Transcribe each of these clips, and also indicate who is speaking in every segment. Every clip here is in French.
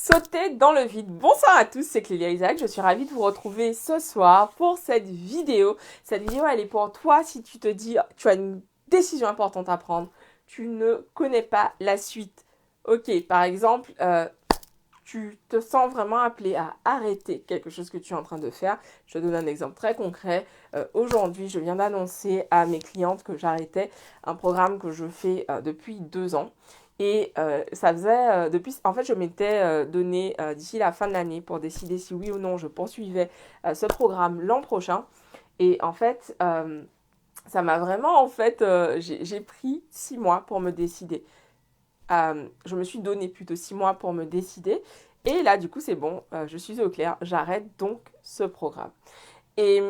Speaker 1: Sauter dans le vide. Bonsoir à tous, c'est Clélia Isaac. Je suis ravie de vous retrouver ce soir pour cette vidéo. Cette vidéo, elle est pour toi si tu te dis, tu as une décision importante à prendre. Tu ne connais pas la suite. Ok, par exemple, tu te sens vraiment appelé à arrêter quelque chose que tu es en train de faire. Je te donne un exemple très concret. Aujourd'hui, je viens d'annoncer à mes clientes que j'arrêtais un programme que je fais depuis 2 ans. Et ça faisait, en fait, je m'étais donné d'ici la fin de l'année pour décider si oui ou non je poursuivais ce programme l'an prochain. Et en fait, ça m'a vraiment, j'ai pris 6 mois pour me décider. Je me suis donné plutôt 6 mois pour me décider. Et là, du coup, c'est bon, je suis au clair. J'arrête donc ce programme. Et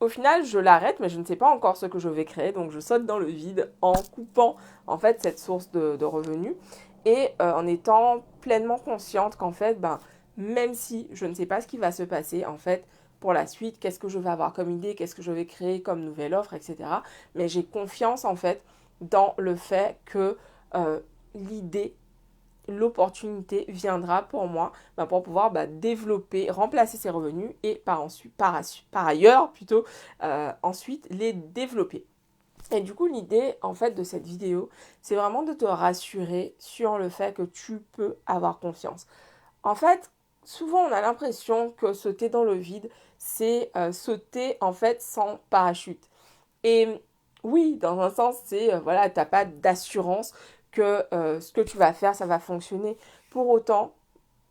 Speaker 1: au final, je l'arrête, mais je ne sais pas encore ce que je vais créer. Donc, je saute dans le vide en coupant, en fait, cette source de revenus. Et en étant pleinement consciente qu'en fait, même si je ne sais pas ce qui va se passer, en fait, pour la suite, qu'est-ce que je vais avoir comme idée, qu'est-ce que je vais créer comme nouvelle offre, etc. Mais j'ai confiance, en fait, dans le fait que l'idée, l'opportunité viendra pour moi pour pouvoir développer, remplacer ces revenus et par ailleurs plutôt ensuite les développer. Et du coup, l'idée en fait de cette vidéo, c'est vraiment de te rassurer sur le fait que tu peux avoir confiance. En fait, souvent on a l'impression que sauter dans le vide, c'est sauter en fait sans parachute. Et oui, dans un sens, c'est, voilà, t'as pas d'assurance que ce que tu vas faire, ça va fonctionner. Pour autant,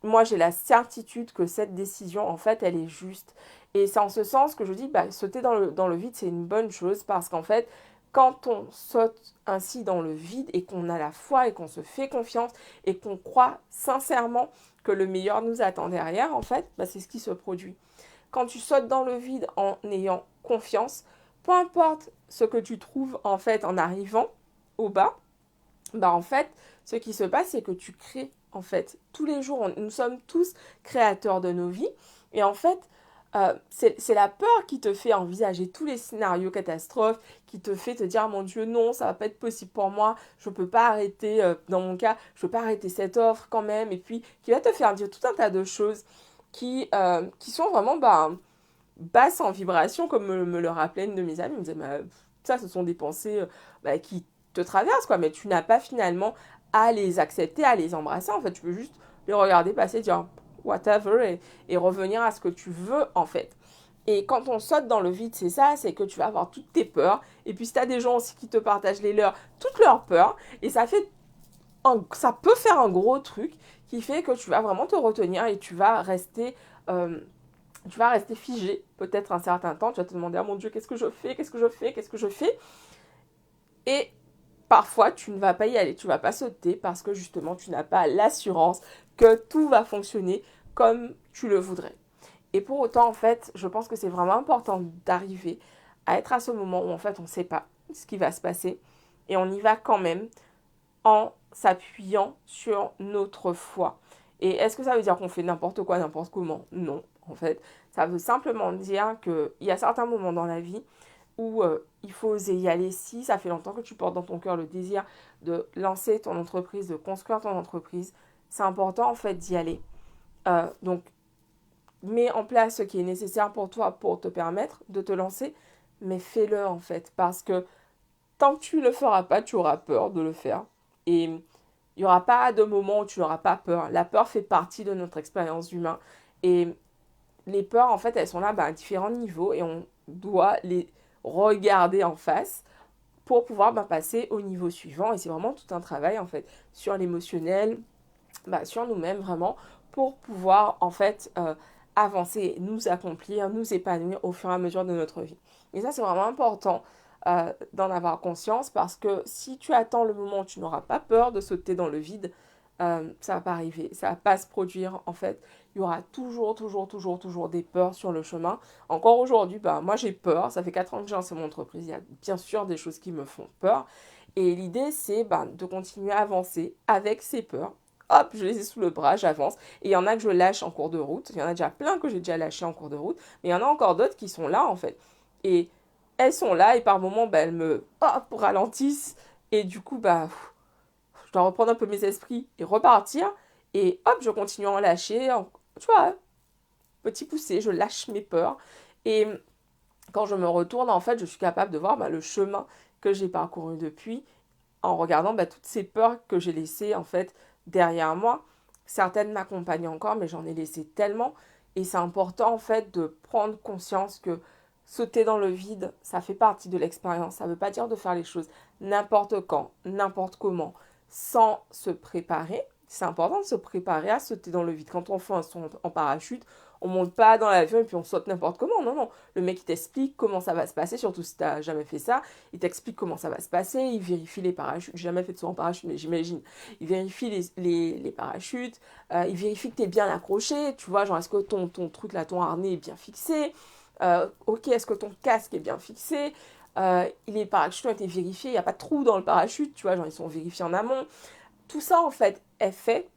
Speaker 1: moi, j'ai la certitude que cette décision, en fait, elle est juste. Et c'est en ce sens que je dis, sauter dans le vide, c'est une bonne chose parce qu'en fait, quand on saute ainsi dans le vide et qu'on a la foi et qu'on se fait confiance et qu'on croit sincèrement que le meilleur nous attend derrière, en fait, c'est ce qui se produit. Quand tu sautes dans le vide en ayant confiance, peu importe ce que tu trouves en fait en arrivant au bas, en fait, ce qui se passe, c'est que tu crées en fait tous les jours. Nous sommes tous créateurs de nos vies. Et en fait, c'est la peur qui te fait envisager tous les scénarios catastrophes, qui te fait te dire, mon Dieu, non, ça va pas être possible pour moi, je peux pas arrêter, dans mon cas, je peux pas arrêter cette offre quand même. Et puis, qui va te faire dire tout un tas de choses qui sont vraiment basses en vibration, comme me le rappelait une de mes amies. Elle me disait, ça, ce sont des pensées qui te traversent, quoi, mais tu n'as pas finalement à les accepter, à les embrasser. En fait, tu peux juste les regarder passer, dire whatever, et revenir à ce que tu veux, en fait. Et quand on saute dans le vide, c'est ça, c'est que tu vas avoir toutes tes peurs. Et puis, si tu as des gens aussi qui te partagent les leurs, toutes leurs peurs, et ça peut faire un gros truc qui fait que tu vas vraiment te retenir et euh, tu vas rester figé peut-être un certain temps. Tu vas te demander, ah mon Dieu, qu'est-ce que je fais, qu'est-ce que je fais, qu'est-ce que je fais. Et parfois, tu ne vas pas y aller, tu ne vas pas sauter parce que justement, tu n'as pas l'assurance que tout va fonctionner comme tu le voudrais. Et pour autant, en fait, je pense que c'est vraiment important d'arriver à être à ce moment où en fait, on ne sait pas ce qui va se passer et on y va quand même en s'appuyant sur notre foi. Et est-ce que ça veut dire qu'on fait n'importe quoi, n'importe comment? Non, en fait. Ça veut simplement dire qu'il y a certains moments dans la vie où il faut oser y aller. Si ça fait longtemps que tu portes dans ton cœur le désir de lancer ton entreprise, de construire ton entreprise, c'est important en fait d'y aller. Donc, mets en place ce qui est nécessaire pour toi pour te permettre de te lancer, mais fais-le en fait, parce que tant que tu ne le feras pas, tu auras peur de le faire. Et il n'y aura pas de moment où tu n'auras pas peur. La peur fait partie de notre expérience humaine. Et les peurs, en fait, elles sont là à différents niveaux et on doit les regarder en face pour pouvoir passer au niveau suivant. Et c'est vraiment tout un travail, en fait, sur l'émotionnel, sur nous-mêmes, vraiment, pour pouvoir, en fait, avancer, nous accomplir, nous épanouir au fur et à mesure de notre vie. Et ça, c'est vraiment important d'en avoir conscience parce que si tu attends le moment où tu n'auras pas peur de sauter dans le vide, ça va pas arriver, ça va pas se produire en fait. Il y aura toujours des peurs sur le chemin. Encore aujourd'hui, moi j'ai peur, ça fait 4 ans que j'ai lancé mon entreprise, il y a bien sûr des choses qui me font peur. Et l'idée c'est de continuer à avancer avec ces peurs. Hop, je les ai sous le bras, j'avance. Et il y en a que je lâche en cours de route. Il y en a déjà plein que j'ai déjà lâché en cours de route. Mais il y en a encore d'autres qui sont là en fait. Et elles sont là et par moments, elles me ralentissent. Et du coup, je dois reprendre un peu mes esprits et repartir. Et hop, je continue à en lâcher, tu vois, petit poussé, je lâche mes peurs. Et quand je me retourne, en fait, je suis capable de voir le chemin que j'ai parcouru depuis en regardant toutes ces peurs que j'ai laissées, en fait, derrière moi. Certaines m'accompagnent encore, mais j'en ai laissé tellement. Et c'est important, en fait, de prendre conscience que sauter dans le vide, ça fait partie de l'expérience. Ça ne veut pas dire de faire les choses n'importe quand, n'importe comment, sans se préparer. C'est important de se préparer à sauter dans le vide. Quand on fait un saut en parachute, on monte pas dans l'avion et puis on saute n'importe comment. Non, non. Le mec, il t'explique comment ça va se passer, surtout si tu n'as jamais fait ça. Il t'explique comment ça va se passer. Il vérifie les parachutes. J'ai jamais fait de saut en parachute, mais j'imagine. Il vérifie les parachutes. Il vérifie que tu es bien accroché. Tu vois, genre, est-ce que ton truc là, ton harnais est bien fixé? Ok, est-ce que ton casque est bien fixé? Les parachutes ont été vérifiés. Il n'y a pas de trou dans le parachute. Tu vois, genre, ils sont vérifiés en amont. Tout ça, en fait, est fait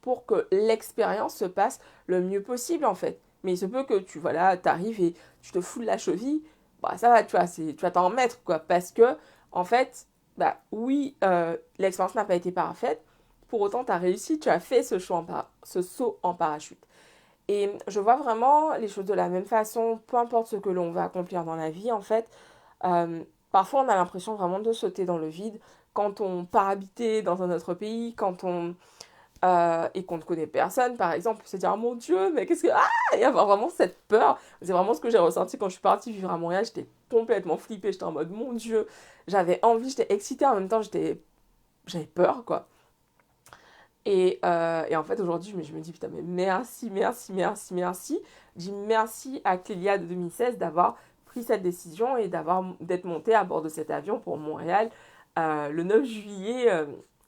Speaker 1: pour que l'expérience se passe le mieux possible, en fait. Mais il se peut que t'arrives et tu te fous de la cheville, ça va, tu vois, tu vas t'en remettre, quoi. Parce que, en fait, oui, l'expérience n'a pas été parfaite, pour autant, tu as réussi, tu as fait ce saut en parachute. Et je vois vraiment les choses de la même façon, peu importe ce que l'on va accomplir dans la vie, en fait. Parfois, on a l'impression vraiment de sauter dans le vide quand on part habiter dans un autre pays, et qu'on ne connaît personne, par exemple, se dire, oh mon Dieu, mais qu'est-ce que... Ah, et avoir vraiment cette peur. C'est vraiment ce que j'ai ressenti quand je suis partie vivre à Montréal. J'étais complètement flippée. J'étais en mode, mon Dieu, j'avais envie, j'étais excitée. En même temps, j'avais peur, quoi. Et en fait, aujourd'hui, je me dis, putain, mais merci, merci, merci, merci. Je dis merci à Clélia de 2016 d'avoir pris cette décision et d'être montée à bord de cet avion pour Montréal le 9 juillet.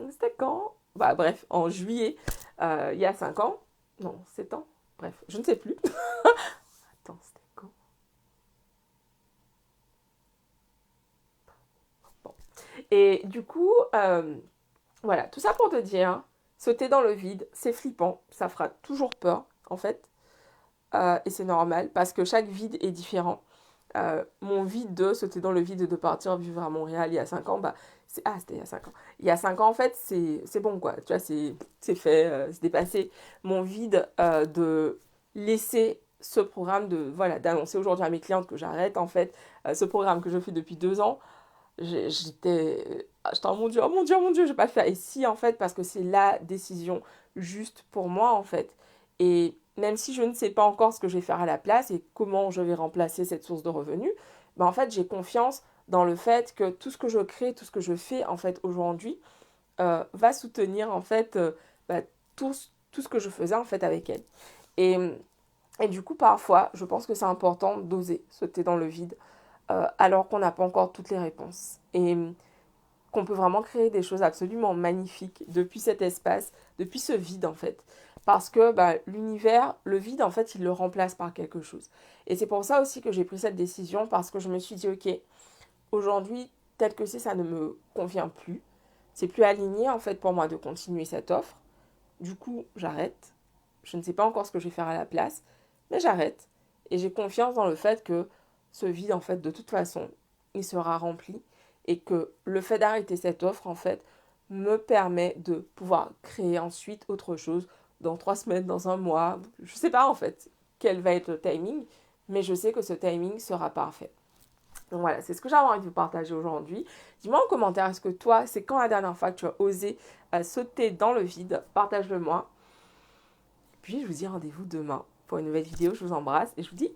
Speaker 1: C'était quand? Bref, en juillet, il y a 5 ans. Non, 7 ans. Bref, je ne sais plus. Attends, c'était quand? Bon. Et du coup, voilà, tout ça pour te dire, sauter dans le vide, c'est flippant, ça fera toujours peur, en fait. Et c'est normal, parce que chaque vide est différent. Mon vide de sauter dans le vide et de partir vivre à Montréal il y a 5 ans, c'était il y a 5 ans. Il y a 5 ans, en fait, c'est bon, quoi. Tu vois, c'est fait, c'est dépassé. Mon vide de laisser ce programme, d'annoncer aujourd'hui à mes clientes que j'arrête, en fait, ce programme que je fais depuis 2 ans, j'étais en mon Dieu, oh mon Dieu, oh mon Dieu, je vais pas le faire. Et si, en fait, parce que c'est la décision juste pour moi, en fait. Et même si je ne sais pas encore ce que je vais faire à la place et comment je vais remplacer cette source de revenus, en fait, j'ai confiance dans le fait que tout ce que je crée, tout ce que je fais, en fait, aujourd'hui, va soutenir, en fait, tout, tout ce que je faisais, en fait, avec elle. Et, et du coup, parfois, je pense que c'est important d'oser sauter dans le vide alors qu'on n'a pas encore toutes les réponses. Et qu'on peut vraiment créer des choses absolument magnifiques depuis cet espace, depuis ce vide en fait. Parce que l'univers, le vide en fait, il le remplace par quelque chose. Et c'est pour ça aussi que j'ai pris cette décision parce que je me suis dit, ok, aujourd'hui, tel que c'est, ça ne me convient plus. C'est plus aligné en fait pour moi de continuer cette offre. Du coup, j'arrête. Je ne sais pas encore ce que je vais faire à la place, mais j'arrête. Et j'ai confiance dans le fait que ce vide, en fait, de toute façon, il sera rempli. Et que le fait d'arrêter cette offre, en fait, me permet de pouvoir créer ensuite autre chose dans 3 semaines, dans un mois. Je ne sais pas, en fait, quel va être le timing, mais je sais que ce timing sera parfait. Donc voilà, c'est ce que j'avais envie de vous partager aujourd'hui. Dis-moi en commentaire, est-ce que toi, c'est quand la dernière fois que tu as osé sauter dans le vide? Partage-le moi. Puis je vous dis rendez-vous demain pour une nouvelle vidéo. Je vous embrasse et je vous dis